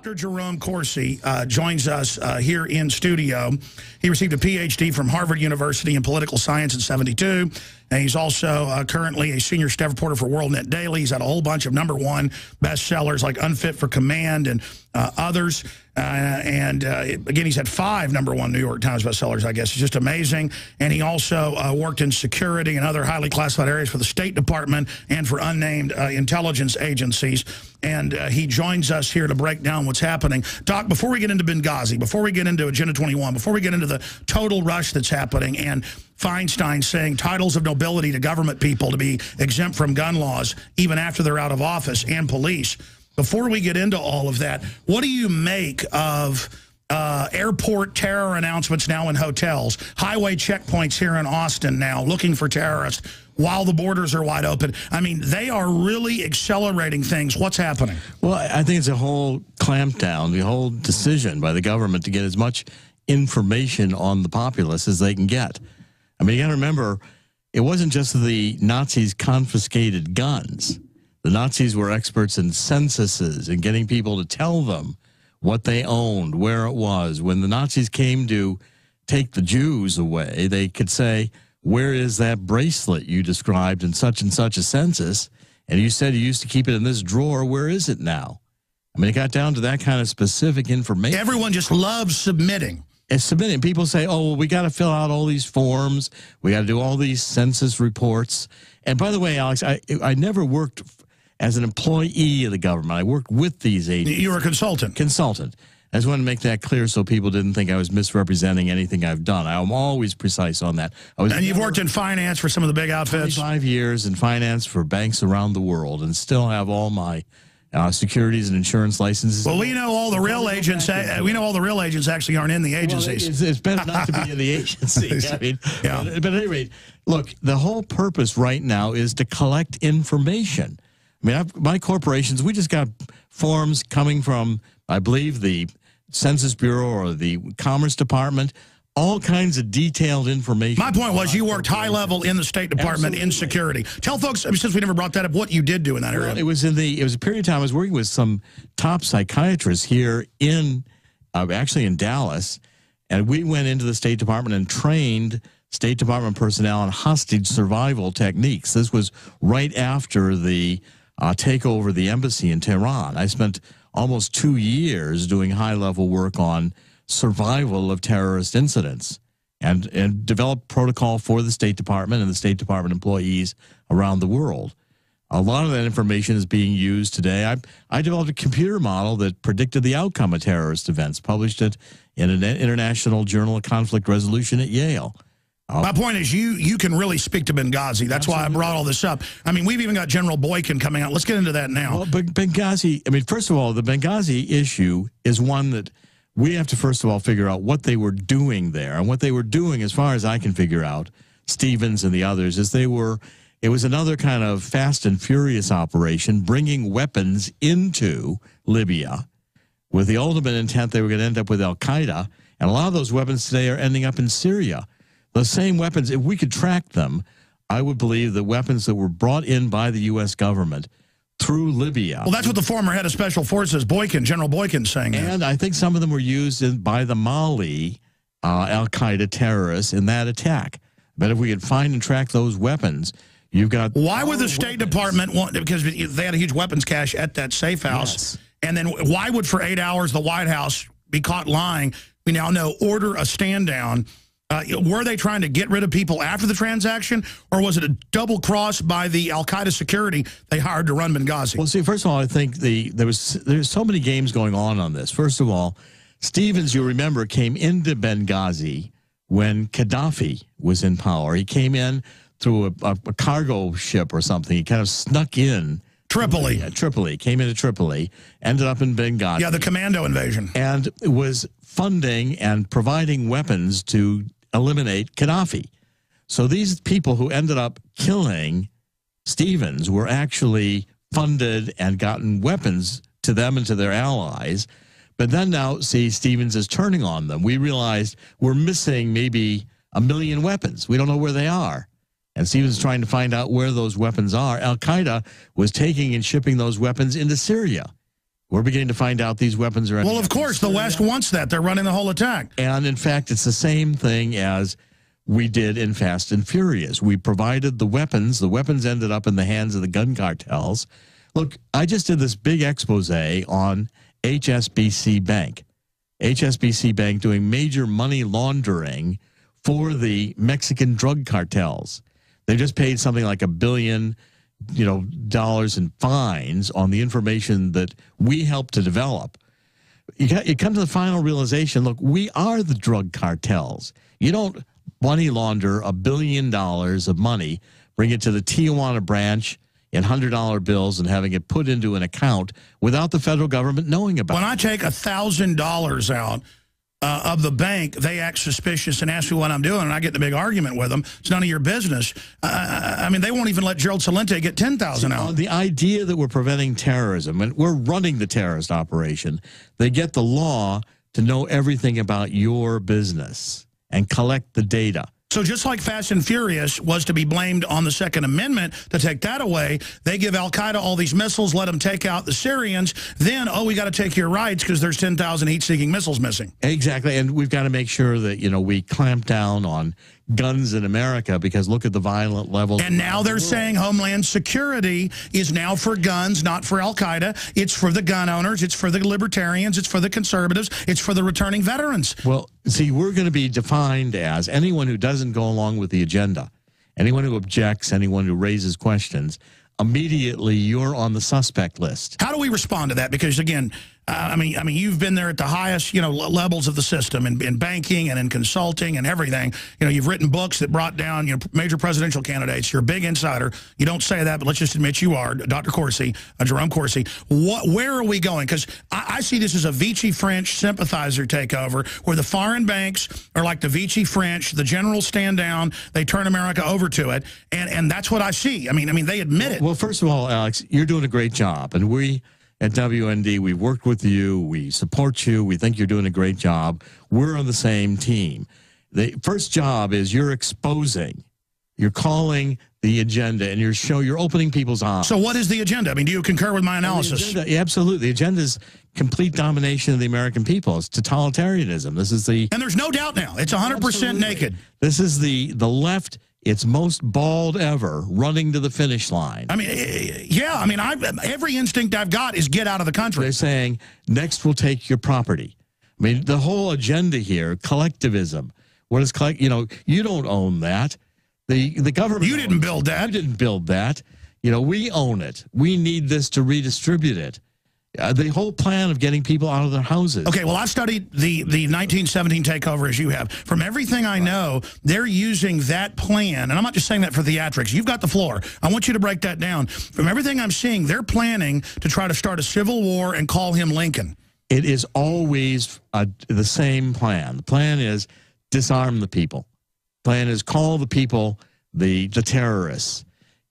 Dr. Jerome Corsi joins us here in studio. He received a PhD from Harvard University in political science in '72. And he's also currently a senior staff reporter for WorldNet Daily. He's had a whole bunch of #1 bestsellers like Unfit for Command and others. Again, he's had 5 #1 New York Times bestsellers, I guess. It's just amazing. And he also worked in security and other highly classified areas for the State Department and for unnamed intelligence agencies. And he joins us here to break down what's happening. Doc, before we get into Benghazi, before we get into Agenda 21, before we get into the total rush that's happening and Feinstein saying titles of nobility to government people to be exempt from gun laws even after they're out of office, and police. Before we get into all of that, what do you make of airport terror announcements now in hotels, highway checkpoints here in Austin now looking for terrorists while the borders are wide open? I mean, they are really accelerating things. What's happening? Well, I think it's a whole clampdown, the whole decision by the government to get as much information on the populace as they can get. I mean, you got to remember, it wasn't just the Nazis confiscated guns. The Nazis were experts in censuses and getting people to tell them what they owned, where it was. When the Nazis came to take the Jews away, they could say, where is that bracelet you described in such and such a census? And you said you used to keep it in this drawer. Where is it now? I mean, it got down to that kind of specific information. Everyone just loves submitting. It's submitting. People say, oh, well, we got to fill out all these forms. We got to do all these census reports. And by the way, Alex, I never worked as an employee of the government. I worked with these agencies. You were a consultant. Consultant. I just want to make that clear so people didn't think I was misrepresenting anything I've done. I'm always precise on that. And you've worked in finance for some of the big outfits? 25 years in finance for banks around the world and still have all my securities and insurance licenses. Well, we know all the real agents. We know all the real agents actually aren't in the agencies. Well, it's better not to be in the agency. I mean, yeah. But at any rate, look, the whole purpose right now is to collect information. I mean, my corporations, we just got forms coming from, I believe, the Census Bureau or the Commerce Department, all kinds of detailed information. My point was you worked high level in the State Department. Absolutely. In security. Tell folks, since we never brought that up, what you did do in that area. It was a period of time I was working with some top psychiatrists here in, actually in Dallas, and we went into the State Department and trained State Department personnel on hostage survival techniques. This was right after the takeover of the embassy in Tehran. I spent almost 2 years doing high-level work on survival of terrorist incidents and developed protocol for the State Department and the State Department employees around the world. A lot of that information is being used today. I developed a computer model that predicted the outcome of terrorist events, published it in an International Journal of Conflict Resolution at Yale. My point is you can really speak to Benghazi. That's why I brought all this up. I mean, we've even got General Boykin coming out. Let's get into that now. Well, Benghazi, I mean, first of all, the Benghazi issue is one that we have to, first of all, figure out what they were doing there. And what they were doing, as far as I can figure out, Stevens and the others, is it was another kind of fast and furious operation, bringing weapons into Libya with the ultimate intent they were going to end up with al-Qaeda. And a lot of those weapons today are ending up in Syria. The same weapons, if we could track them, I would believe the weapons that were brought in by the U.S. government through Libya. Well, that's what the former head of Special Forces, General Boykin, saying. And I think some of them were used by the Mali al-Qaeda terrorists in that attack. But if we could find and track those weapons, you've got... Why would the State Department want... Because they had a huge weapons cache at that safe house. Yes. And then why would, for 8 hours, the White House be caught lying? We now know, order a stand down. Were they trying to get rid of people after the transaction, or was it a double cross by the al-Qaeda security they hired to run Benghazi? Well, see, first of all, I think there's so many games going on this. First of all, Stevens, you remember, came into Benghazi when Gaddafi was in power. He came in through a cargo ship or something. He kind of snuck in. Tripoli. Tripoli. Came into Tripoli, ended up in Benghazi. Yeah, the commando invasion. And was funding and providing weapons to eliminate Gaddafi. So these people who ended up killing Stevens were actually funded and gotten weapons to them and to their allies. But then now, see, Stevens is turning on them. We realized we're missing maybe 1 million weapons. We don't know where they are. And Stevens is trying to find out where those weapons are. Al-Qaeda was taking and shipping those weapons into Syria. We're beginning to find out these weapons are... Well, of course, the West wants that. They're running the whole attack. And, in fact, it's the same thing as we did in Fast and Furious. We provided the weapons. The weapons ended up in the hands of the gun cartels. Look, I just did this big expose on HSBC Bank. HSBC Bank doing major money laundering for the Mexican drug cartels. They just paid something like $1 billion, dollars in fines on the information that we helped to develop. You come to the final realization, look, we are the drug cartels. You don't money launder $1 billion of money, bring it to the Tijuana branch in $100 bills and having it put into an account without the federal government knowing about it. When I take $1,000 out of the bank, they act suspicious and ask me what I'm doing, and I get in a big argument with them. It's none of your business. I mean, they won't even let Gerald Celente get $10,000 out. The idea that we're preventing terrorism, and we're running the terrorist operation, they get the law to know everything about your business and collect the data. So just like Fast and Furious was to be blamed on the Second Amendment to take that away, they give al-Qaeda all these missiles, let them take out the Syrians. Then, we got to take your rights because there's 10,000 heat-seeking missiles missing. Exactly, and we've got to make sure that, we clamp down on guns in America because look at the violent levels. And now they're saying Homeland Security is now for guns, not for al-Qaeda. It's for the gun owners. It's for the libertarians. It's for the conservatives. It's for the returning veterans. Well, see, we're going to be defined as anyone who doesn't go along with the agenda, anyone who objects, anyone who raises questions. Immediately, you're on the suspect list. How do we respond to that? Because, again, I mean, you've been there at the highest, levels of the system in banking and in consulting and everything. You've written books that brought down, major presidential candidates. You're a big insider. You don't say that, but let's just admit you are, Dr. Corsi, Jerome Corsi. Where are we going? Because I see this as a Vichy French sympathizer takeover where the foreign banks are like the Vichy French. The generals stand down. They turn America over to it. And that's what I see. I mean, they admit it. Well, first of all, Alex, you're doing a great job. And we at WND, we've worked with you. We support you. We think you're doing a great job. We're on the same team. The first job is you're exposing, you're calling the agenda, and you're opening people's eyes. So what is the agenda? I mean, do you concur with my analysis? Yeah, absolutely. The agenda is complete domination of the American people. It's totalitarianism. This is the... And there's no doubt now. It's 100% naked. This is the left... It's most bald ever, running to the finish line. I mean, yeah. I mean, every instinct I've got is get out of the country. They're saying, next we'll take your property. I mean, the whole agenda here, collectivism. What is you don't own that. The government... You didn't build that. You didn't build that. We own it. We need this to redistribute it. The whole plan of getting people out of their houses. Okay, well, I studied the 1917 takeover as you have. From everything I know, they're using that plan, and I'm not just saying that for theatrics. You've got the floor. I want you to break that down. From everything I'm seeing, they're planning to try to start a civil war and call him Lincoln. It is always the same plan. The plan is disarm the people. The plan is call the people the terrorists.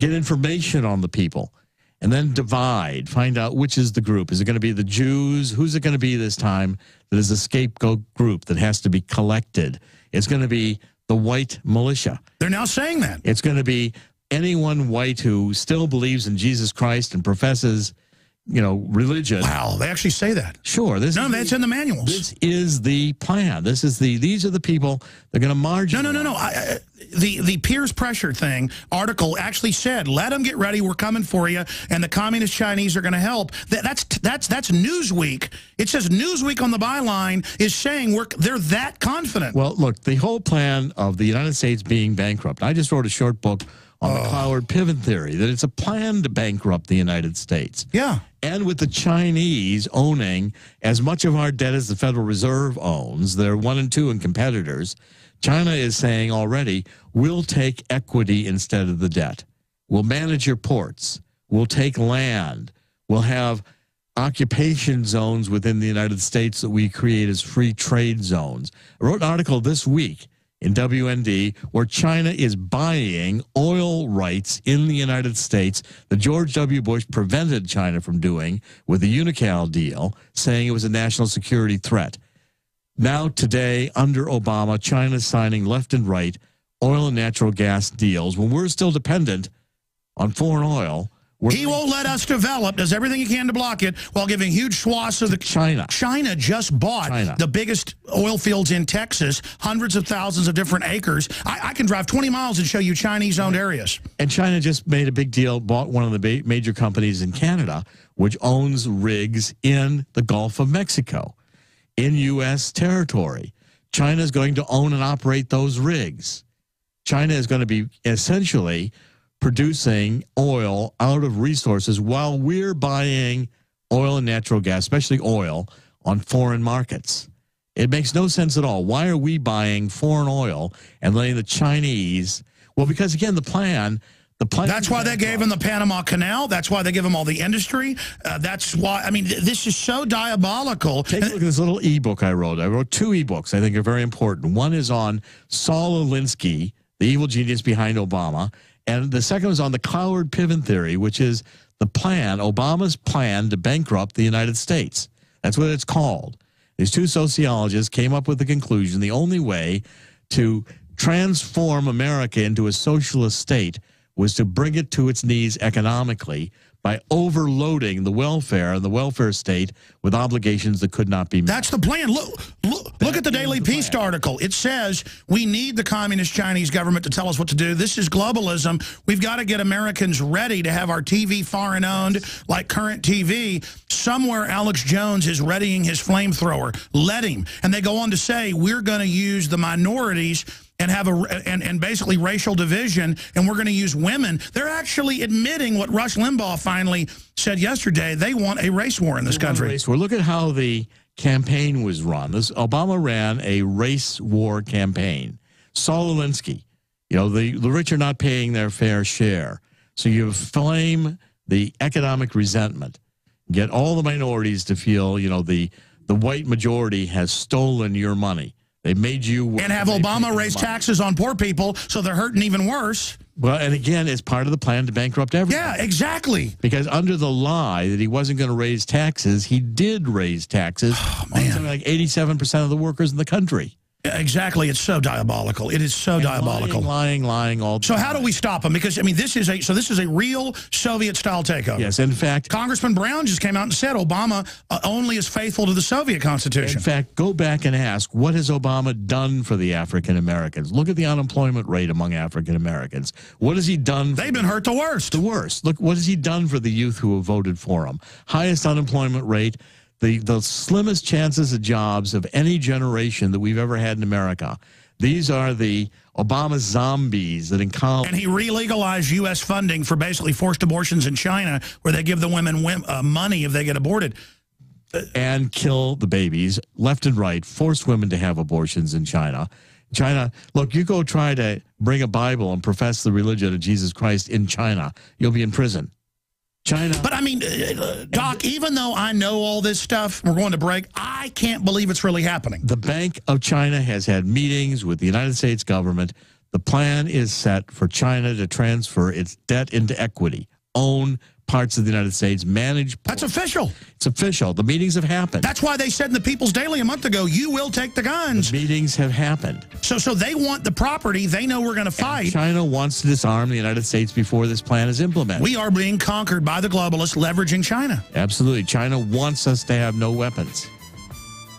Get information on the people. And then divide, find out which is the group. Is it going to be the Jews? Who's it going to be this time that is a scapegoat group that has to be collected? It's going to be the white militia. They're now saying that. It's going to be anyone white who still believes in Jesus Christ and professes, religion. Wow, they actually say that. Sure. That's in the manuals. This is the plan. These are the people that are going to marginalize. No. The peers pressure article actually said, let them get ready, we're coming for you, and the communist Chinese are going to help. That's Newsweek. It says Newsweek on the byline is saying they're that confident. Well, look, the whole plan of the United States being bankrupt, I just wrote a short book on the Cloward Pivot theory, that it's a plan to bankrupt the United States. Yeah. And with the Chinese owning as much of our debt as the Federal Reserve owns, they're 1 and 2 and competitors, China is saying already, we'll take equity instead of the debt. We'll manage your ports. We'll take land. We'll have occupation zones within the United States that we create as free trade zones. I wrote an article this week in WND where China is buying oil rights in the United States that George W. Bush prevented China from doing with the Unocal deal, saying it was a national security threat. Now, today, under Obama, China's signing left and right oil and natural gas deals when we're still dependent on foreign oil He won't let us develop, does everything he can to block it, while giving huge swaths of the... China. China just bought the biggest oil fields in Texas, hundreds of thousands of different acres. I can drive 20 miles and show you Chinese-owned areas. And China just made a big deal, bought one of the major companies in Canada, which owns rigs in the Gulf of Mexico, in U.S. territory. China is going to own and operate those rigs. China is going to be essentially producing oil out of resources while we're buying oil and natural gas, especially oil, on foreign markets. It makes no sense at all. Why are we buying foreign oil and letting the Chinese... Well, because, again, the plan... That's why they gave them the Panama Canal. That's why they give them all the industry. That's why, I mean, this is so diabolical. Take a look at this little ebook I wrote. I wrote 2 ebooks I think are very important. One is on Saul Alinsky, the evil genius behind Obama, and the second is on the Cloward-Piven theory, which is the plan, Obama's plan to bankrupt the United States. That's what it's called. These 2 sociologists came up with the conclusion the only way to transform America into a socialist state was to bring it to its knees economically by overloading the welfare and the welfare state with obligations that could not be met. That's the plan. Look at the Daily Beast article. It says we need the communist Chinese government to tell us what to do. This is globalism. We've got to get Americans ready to have our TV foreign owned, like Current TV. Somewhere Alex Jones is readying his flamethrower. Let him. And they go on to say we're going to use the minorities and have and basically racial division, and we're going to use women. They're actually admitting what Rush Limbaugh finally said yesterday. They want a race war in this country. Race war. Look at how the campaign was run. Obama ran a race war campaign. Saul Alinsky, you know, the rich are not paying their fair share. So you flame the economic resentment, get all the minorities to feel, you know, the white majority has stolen your money. They made you work. And have Obama raise taxes on poor people so they're hurting even worse. Well, and again, it's part of the plan to bankrupt everyone. Yeah, exactly. Because under the lie that he wasn't going to raise taxes, he did raise taxes on something like 87% of the workers in the country. Exactly. It's so diabolical. It is so diabolical. Lying all the time. So how do we stop them? Because, I mean, this is a real Soviet-style takeover. Yes, in fact... Congressman Brown just came out and said Obama only is faithful to the Soviet Constitution. In fact, go back and ask, what has Obama done for the African Americans? Look at the unemployment rate among African Americans. What has he done? They've been hurt the worst. The worst. Look, what has he done for the youth who have voted for him? Highest unemployment rate. The slimmest chances of jobs of any generation that we've ever had in America. These are the Obama zombies that in college... And he re-legalized U.S. funding for basically forced abortions in China, where they give the women money if they get aborted. And kill the babies left and right, force women to have abortions in China. China, look, you go try to bring a Bible and profess the religion of Jesus Christ in China, you'll be in prison. China. But I mean, Doc, even though I know all this stuff, we're going to break, I can't believe it's really happening. The Bank of China has had meetings with the United States government. The plan is set for China to transfer its debt into equity, own parts of the United States, manage ports. That's official. It's official. The meetings have happened. That's why they said in the People's Daily a month ago, you will take the guns. The meetings have happened. So they want the property. They know we're going to fight. And China wants to disarm the United States before this plan is implemented. We are being conquered by the globalists leveraging China. Absolutely. China wants us to have no weapons.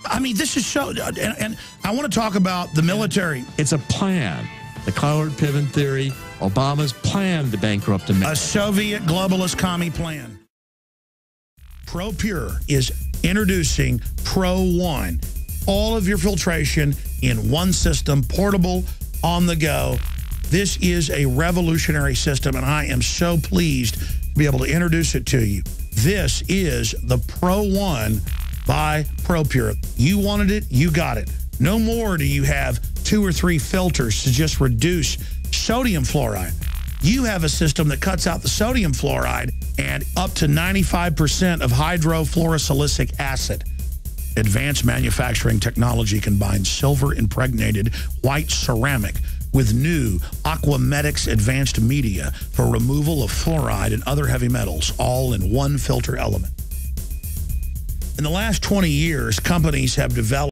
I mean, this is so... And I want to talk about the military. It's a plan. The Cloward-Piven theory, Obama's plan to bankrupt America. A Soviet globalist commie plan. ProPure is introducing Pro One. All of your filtration in one system, portable, on the go. This is a revolutionary system, and I am so pleased to be able to introduce it to you. This is the Pro One by ProPure. You wanted it, you got it. No more do you have 2 or 3 filters to just reduce sodium fluoride. You have a system that cuts out the sodium fluoride and up to 95% of hydrofluorosilicic acid. Advanced manufacturing technology combines silver-impregnated white ceramic with new Aquamedics advanced media for removal of fluoride and other heavy metals, all in one filter element. In the last 20 years, companies have developed